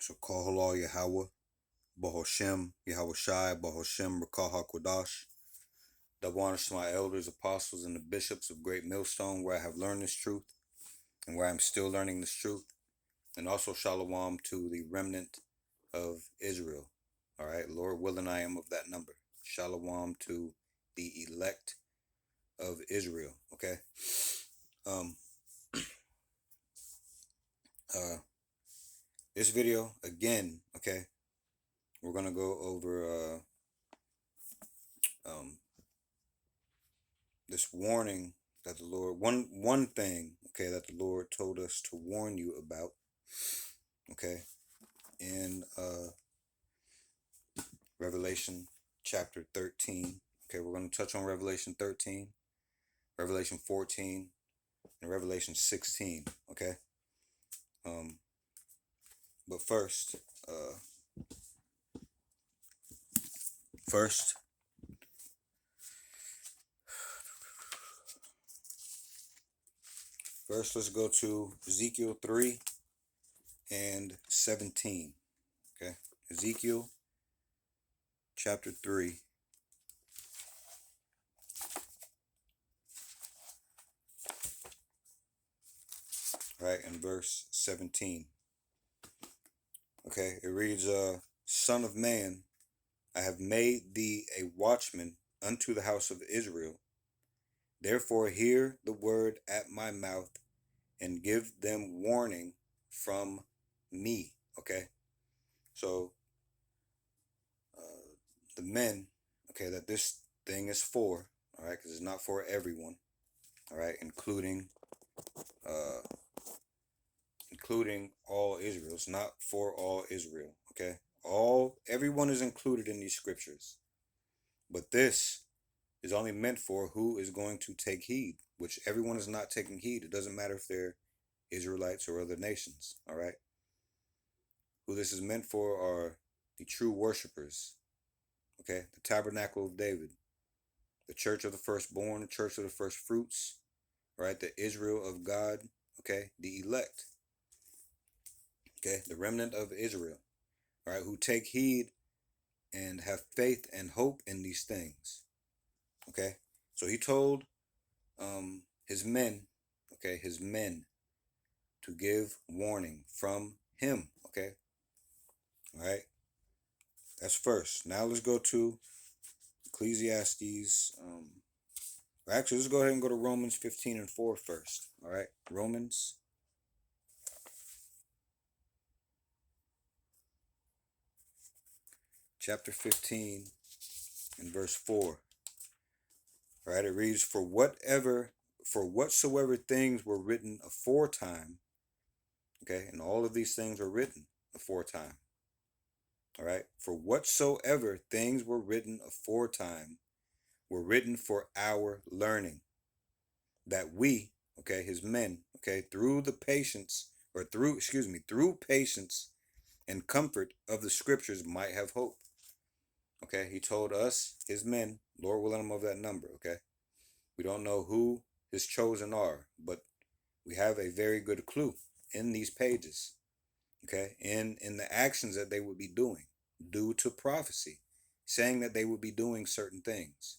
So Kohala Yahweh, Bahoshem, Yahweh Shai, Bahoshem, Rakah HaKodash. Double honors to my elders, apostles, and the bishops of Great Millstone, where I have learned this truth and where I'm still learning this truth. And also Shalom to the remnant of Israel. All right, Lord willing, I am of that number. Shalom to the elect of Israel. Okay. This video again. Okay, we're gonna go over this warning that the Lord one thing, okay, that the Lord told us to warn you about, okay, in Revelation chapter 13. Okay, we're going to touch on Revelation 13, Revelation 14, and Revelation 16. Okay, but first let's go to Ezekiel 3 and 17. Okay, Ezekiel chapter 3. Right, in verse 17. Okay, it reads, Son of man, I have made thee a watchman unto the house of Israel. Therefore hear the word at my mouth, and give them warning from me. Okay, so the men, okay, that this thing is for, all right, because it's not for everyone, all right, including all Israel. It's not for all Israel. Okay, everyone is included in these scriptures, but this is only meant for who is going to take heed, which everyone is not taking heed. It doesn't matter if they're Israelites or other nations. All right, who this is meant for are the true worshipers. Okay, the tabernacle of David, the church of the firstborn, the church of the first fruits, right? The Israel of God, okay, the elect, okay, the remnant of Israel, right, who take heed and have faith and hope in these things. Okay, so he told his men, okay, his men, to give warning from him. Okay, all right, that's first. Now let's go to Ecclesiastes. Actually, let's go ahead and go to Romans 15 and 4 first. All right, Romans chapter 15 and verse 4. All right, it reads, for whatsoever things were written aforetime, okay, and all of these things were written aforetime. All right, for whatsoever things were written aforetime were written for our learning, that we, okay, his men, okay, through patience and comfort of the scriptures might have hope. Okay, he told us, his men, Lord willing, I'm of that number. Okay, we don't know who his chosen are, but we have a very good clue in these pages. Okay, in the actions that they would be doing due to prophecy, saying that they would be doing certain things.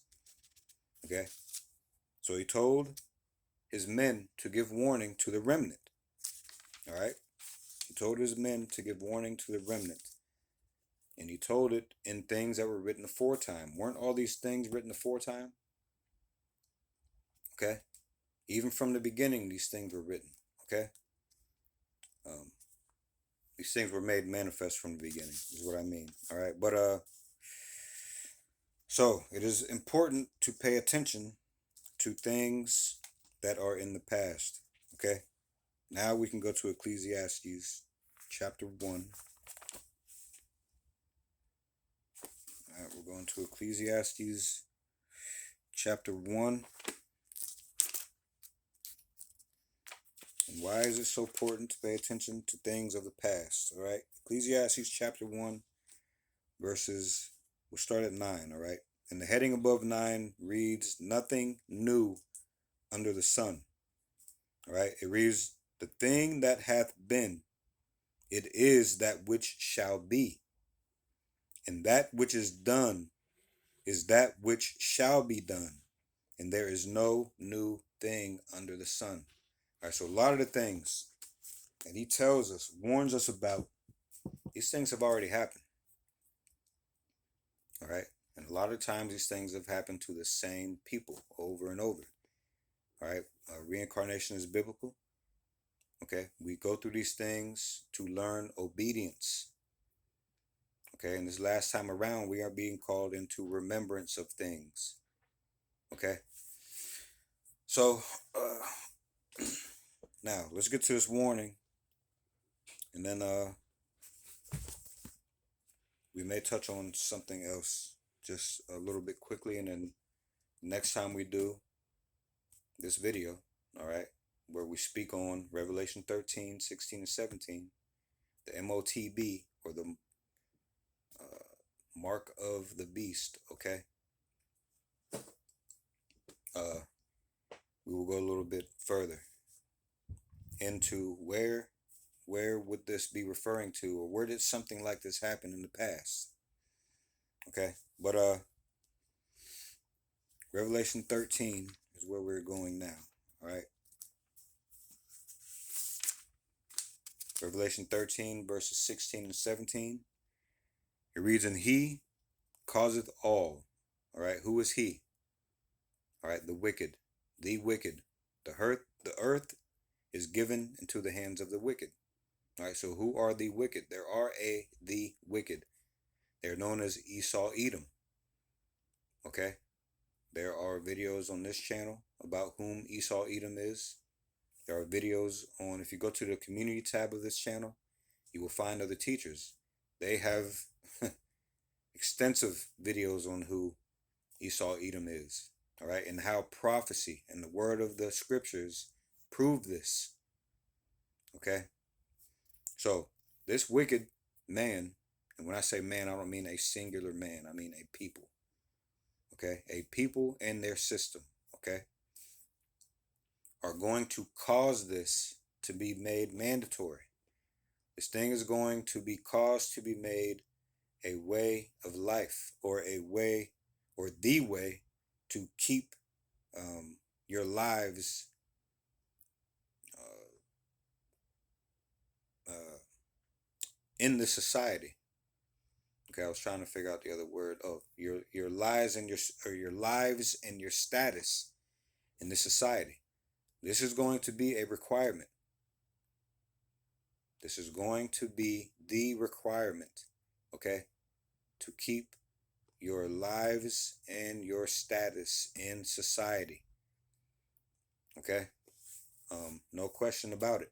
Okay, so he told his men to give warning to the remnant. All right, he told his men to give warning to the remnant. And he told it in things that were written aforetime. Weren't all these things written aforetime? Okay, even from the beginning, these things were written. Okay, these things were made manifest from the beginning, is what I mean. All right, but so it is important to pay attention to things that are in the past. Okay, now we can go to Ecclesiastes chapter 1. All right, we're going to Ecclesiastes chapter 1. And why is it so important to pay attention to things of the past? All right, Ecclesiastes chapter 1, verses, we'll start at 9. All right, and the heading above 9 reads, nothing new under the sun. All right, it reads, the thing that hath been It is that which shall be. And that which is done is that which shall be done. And there is no new thing under the sun. All right, so a lot of the things that he tells us, warns us about, these things have already happened. All right. And a lot of times these things have happened to the same people over and over. All right. Reincarnation is biblical. Okay. We go through these things to learn obedience. Okay. And this last time around, we are being called into remembrance of things. Okay. So, now let's get to this warning. And then we may touch on something else just a little bit quickly. And then next time we do this video, all right, where we speak on Revelation 13, 16, and 17, the MOTB, or the mark of the beast, okay? We will go a little bit further into where would this be referring to, or where did something like this happen in the past? Okay, but Revelation 13 is where we're going now, all right? Revelation 13, verses 16 and 17. It reads, and he causeth all right? Who is he? All right, the wicked. The wicked. The earth is given into the hands of the wicked. All right, so who are the wicked? There are the wicked. They're known as Esau Edom. Okay? There are videos on this channel about whom Esau Edom is. There are videos on, if you go to the community tab of this channel, you will find other teachers. They have extensive videos on who Esau Edom is. All right, and how prophecy and the word of the scriptures prove this. Okay, so this wicked man, and when I say man, I don't mean a singular man, I mean a people. Okay, a people and their system, okay, are going to cause this to be made mandatory. This thing is going to be caused to be made a way of life, or a way, or the way to keep your lives in the society. Okay, I was trying to figure out the other word. Oh, your lives and your lives and your status in the society. This is going to be a requirement. This is going to be the requirement, okay, to keep your lives and your status in society. Okay, no question about it.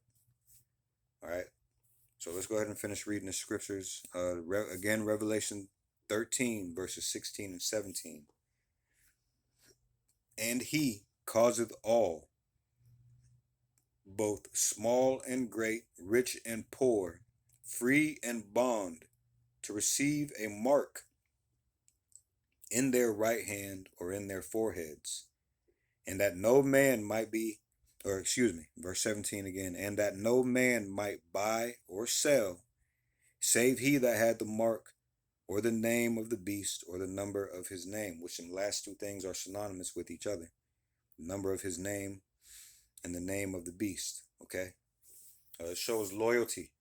All right. So let's go ahead and finish reading the scriptures. Again, Revelation 13, verses 16 and 17. And he causeth all, both small and great, rich and poor, free and bond, to receive a mark in their right hand or in their foreheads, and that no man might be, or excuse me, verse 17 again, and that no man might buy or sell, save he that had the mark or the name of the beast or the number of his name, which the last two things are synonymous with each other. The number of his name and the name of the beast, okay? It shows loyalty,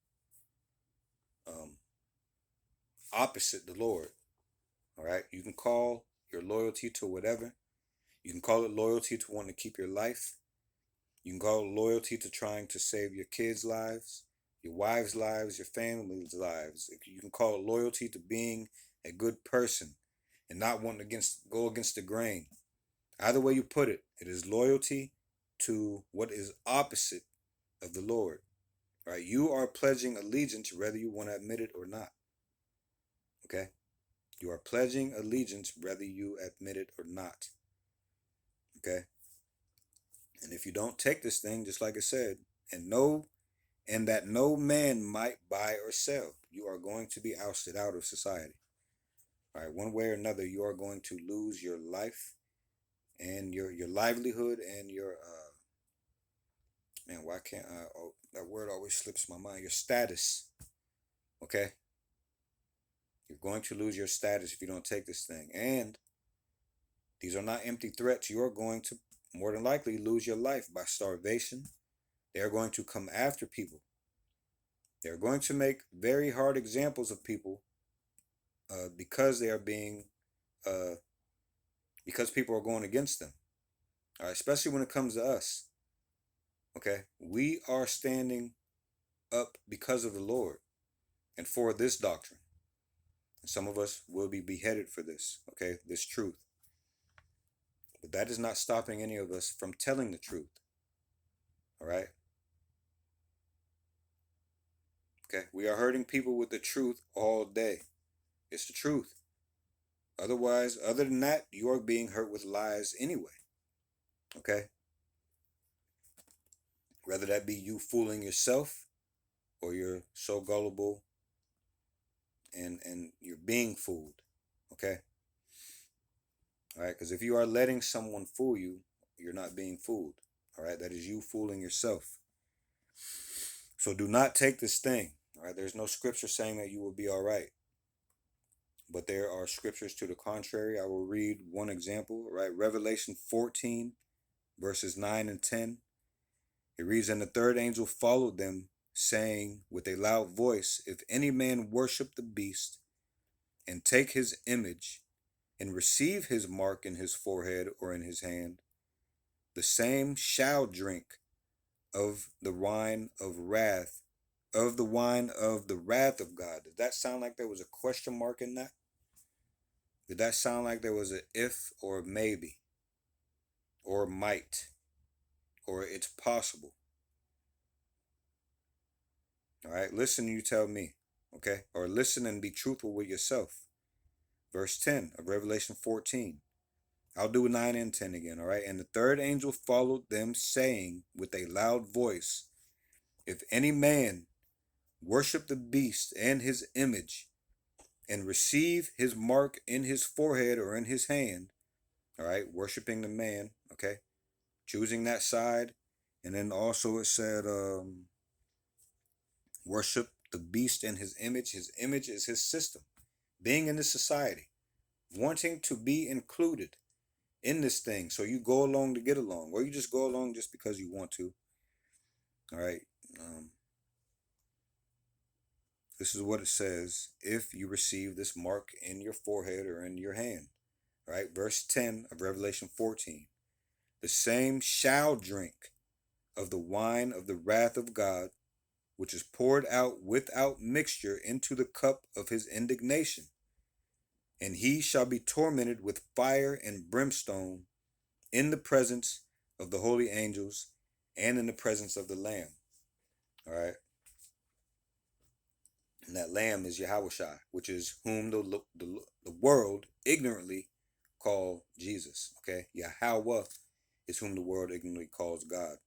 opposite the Lord, all right? You can call your loyalty to whatever. You can call it loyalty to wanting to keep your life. You can call it loyalty to trying to save your kids' lives, your wives' lives, your family's lives. You can call it loyalty to being a good person and not wanting to go against the grain. Either way you put it, it is loyalty to what is opposite of the Lord. Right? You are pledging allegiance whether you want to admit it or not. Okay? You are pledging allegiance whether you admit it or not. Okay? And if you don't take this thing, just like I said, and that no man might buy or sell, you are going to be ousted out of society. All right, one way or another, you are going to lose your life and your livelihood and your Man, why can't I? Oh, that word always slips my mind. Your status. Okay? You're going to lose your status if you don't take this thing. And these are not empty threats. You're going to more than likely lose your life by starvation. They are going to come after people. They're going to make very hard examples of people because they are being, uh, because people are going against them. All right, especially when it comes to us. Okay, we are standing up because of the Lord and for this doctrine. And some of us will be beheaded for this. Okay, this truth. But that is not stopping any of us from telling the truth. All right. Okay, we are hurting people with the truth all day. It's the truth. Otherwise, other than that, you are being hurt with lies anyway. Okay? Whether that be you fooling yourself or you're so gullible and you're being fooled. Okay? All right? Because if you are letting someone fool you, you're not being fooled. All right? That is you fooling yourself. So do not take this thing. All right? There's no scripture saying that you will be all right. But there are scriptures to the contrary. I will read one example, right? Revelation 14, verses 9 and 10. It reads, "And the third angel followed them, saying with a loud voice, If any man worship the beast, and take his image, and receive his mark in his forehead or in his hand, the same shall drink of the wine of wrath, of the wine of the wrath of God." Did that sound like there was a question mark in that? Did that sound like there was an if or a maybe? Or might? Or it's possible? All right, listen, you tell me. Okay? Or listen and be truthful with yourself. Verse 10 of Revelation 14. I'll do 9 and 10 again, all right? "And the third angel followed them, saying with a loud voice, If any man worship the beast and his image, and receive his mark in his forehead or in his hand," all right, worshiping the man, okay, choosing that side. And then also it said, worship the beast and his image. His image is his system. Being in this society, wanting to be included in this thing. So you go along to get along, or you just go along just because you want to. All right. This is what it says. If you receive this mark in your forehead or in your hand. All right. Verse 10 of Revelation 14. "The same shall drink of the wine of the wrath of God, which is poured out without mixture into the cup of his indignation. And he shall be tormented with fire and brimstone in the presence of the holy angels and in the presence of the Lamb." All right. And that Lamb is Yahushua, which is whom the world ignorantly call Jesus. Okay. Yahweh is whom the world ignorantly calls God.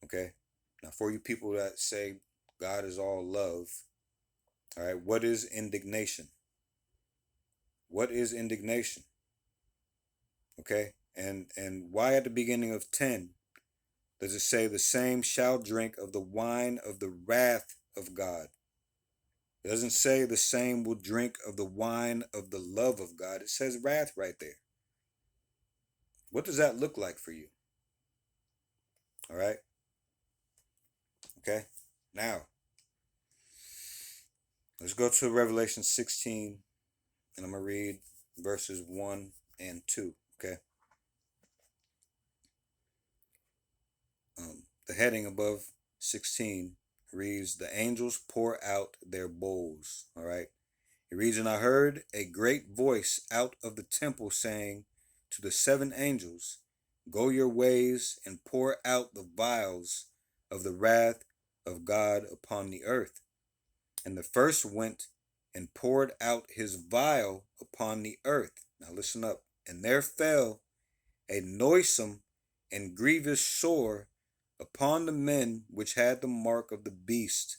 Okay. Now, for you people that say God is all love, all right, what is indignation? What is indignation? Okay. And why at the beginning of 10 does it say the same shall drink of the wine of the wrath of God? It doesn't say the same will drink of the wine of the love of God. It says wrath right there. What does that look like for you? All right. Okay. Now, let's go to Revelation 16, and I'm going to read verses 1 and 2. Okay. The heading above 16 reads, "The angels pour out their bowls." All right. It reads, "And I heard a great voice out of the temple saying to the 7 angels, Go your ways and pour out the vials of the wrath of God upon the earth. And the first went and poured out his vial upon the earth." Now listen up. "And there fell a noisome and grievous sore upon the men which had the mark of the beast,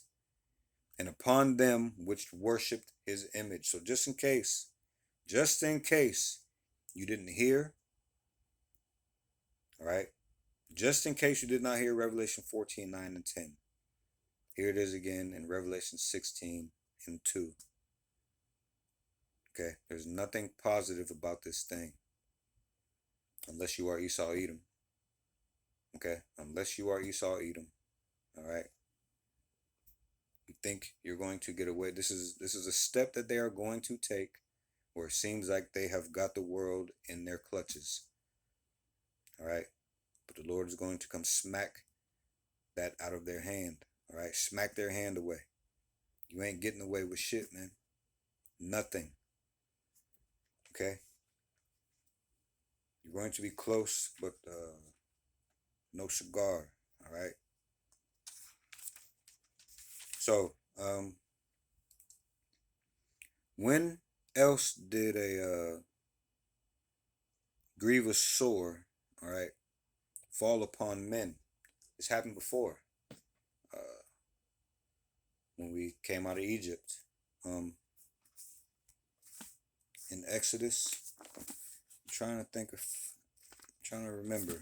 and upon them which worshipped his image." So just in case you didn't hear, all right, Just in case you did not hear Revelation 14, 9, and 10. Here it is again in Revelation 16 and 2. Okay, there's nothing positive about this thing. Unless you are Esau Edom. Okay, unless you are Esau Edom. Alright. You think you're going to get away. This is a step that they are going to take where it seems like they have got the world in their clutches. Alright. But the Lord is going to come smack that out of their hand. Alright. Smack their hand away. You ain't getting away with shit, man. Nothing. Okay. You're going to be close, but no cigar. Alright. So, when else did a grievous sore, alright, fall upon men? This happened before. When we came out of Egypt. In Exodus. I'm trying to remember.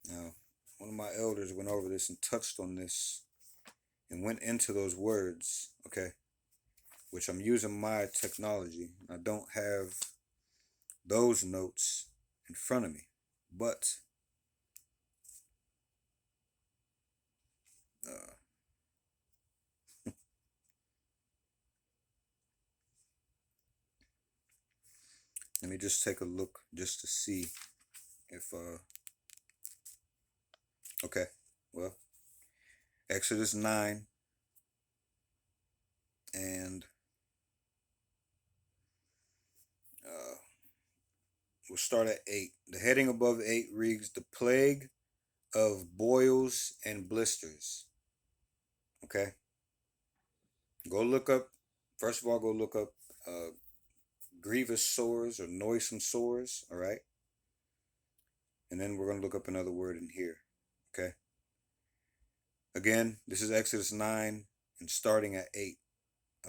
Now, one of my elders went over this and touched on this and went into those words, okay, which I'm using my technology. I don't have those notes in front of me, but let me just take a look just to see if okay, well, Exodus 9 and we'll start at 8. The heading above 8 reads the plague of boils and blisters. Okay, go look up, first of all, go look up grievous sores or noisome sores. All right, and then we're going to look up another word in here. Okay, again, this is Exodus 9 and starting at 8.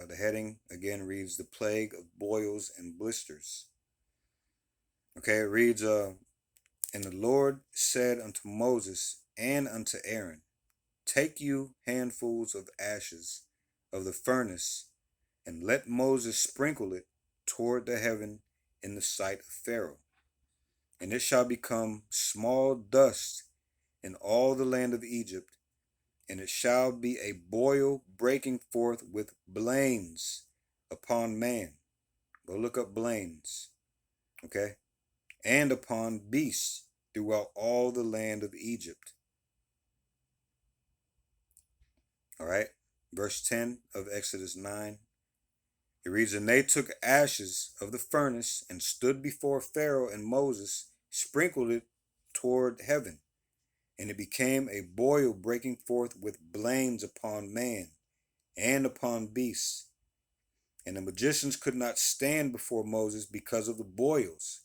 The heading again reads the plague of boils and blisters. Okay, it reads, and the Lord said unto Moses and unto Aaron, take you handfuls of ashes of the furnace, and let Moses sprinkle it toward the heaven in the sight of Pharaoh. And it shall become small dust in all the land of Egypt, and it shall be a boil breaking forth with blains upon man. Go look up blains, okay? And upon beasts throughout all the land of Egypt. All right, verse 10 of Exodus 9. It reads, and they took ashes of the furnace and stood before Pharaoh, and Moses sprinkled it toward heaven. And it became a boil breaking forth with blains upon man and upon beasts. And the magicians could not stand before Moses because of the boils.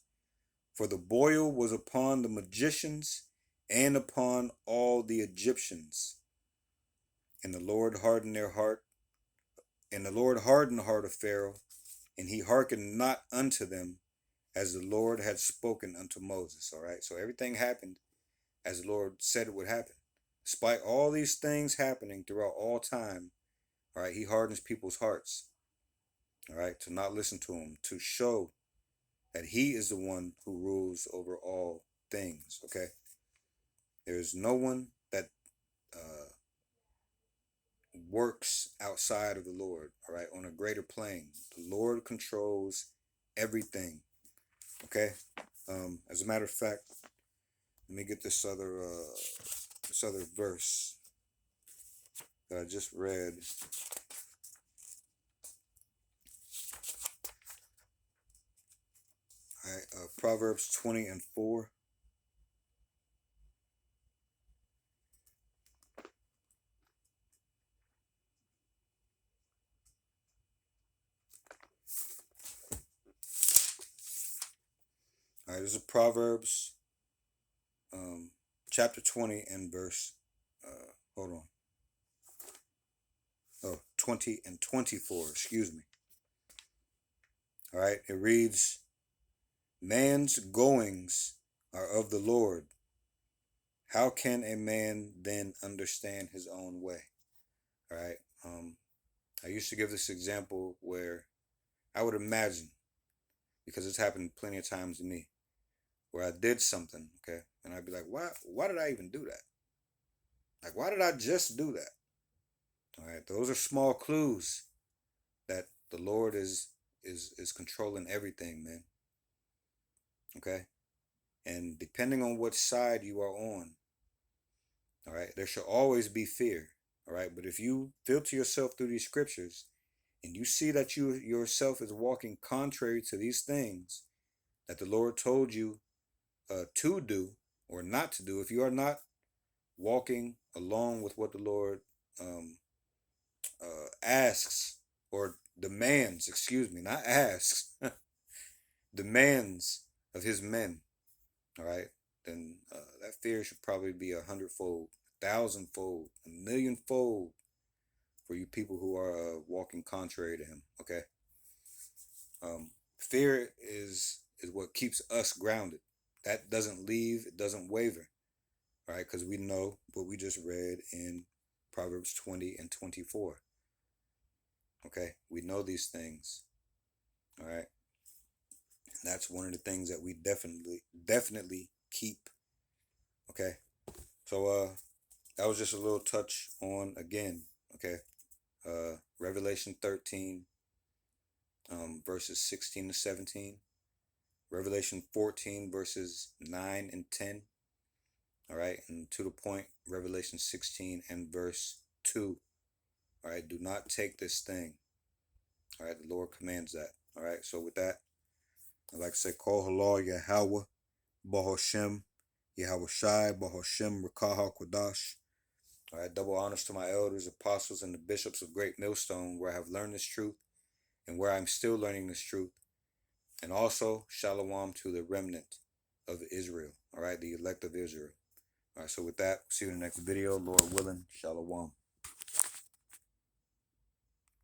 For the boil was upon the magicians and upon all the Egyptians. And the Lord hardened their heart. And the Lord hardened the heart of Pharaoh, and he hearkened not unto them, as the Lord had spoken unto Moses. All right, so everything happened as the Lord said it would happen. Despite all these things happening throughout all time, all right, he hardens people's hearts, all right, to not listen to him, to show that he is the one who rules over all things, okay? There is no one that works outside of the Lord, all right, on a greater plane. The Lord controls everything, okay? As a matter of fact, let me get this other verse that I just read. All right, Proverbs 20 and 4. All right, this is Proverbs chapter 20 and verse, hold on. Oh, 20 and 24, excuse me. All right, it reads, man's goings are of the Lord, how can a man then understand his own way? All right. I used to give this example where I would imagine, because it's happened plenty of times to me, where I did something, okay, and I'd be like, why did I even do that? Like, why did I just do that? All right, those are small clues that the Lord is controlling everything, man. Okay, and depending on what side you are on, all right, there should always be fear. All right, but if you filter yourself through these scriptures and you see that you yourself is walking contrary to these things that the Lord told you to do or not to do, if you are not walking along with what the Lord um, asks or demands, excuse me, not asks, demands of his men, all right, then that fear should probably be 100-fold, 1,000-fold, 1,000,000-fold for you people who are walking contrary to him, okay? Fear is what keeps us grounded. That doesn't leave, it doesn't waver, right? Because we know what we just read in Proverbs 20 and 24. Okay, we know these things. All right, and that's one of the things that we definitely keep. Okay, so that was just a little touch on again. Okay, Revelation 13, verses 16 to 17. Revelation 14, verses 9 and 10. All right, and to the point, Revelation 16 and verse 2. All right, do not take this thing. All right, the Lord commands that. All right, so with that, I'd like to say, Kol Halal Yahweh, Bahoshem, Yahweh Shai, Bahoshem, Rakaha Kodash. All right, double honors to my elders, apostles, and the bishops of Great Millstone, where I have learned this truth and where I'm still learning this truth. And also, Shalom to the remnant of Israel. All right, the elect of Israel. All right, so with that, see you in the next video. Lord willing, Shalom.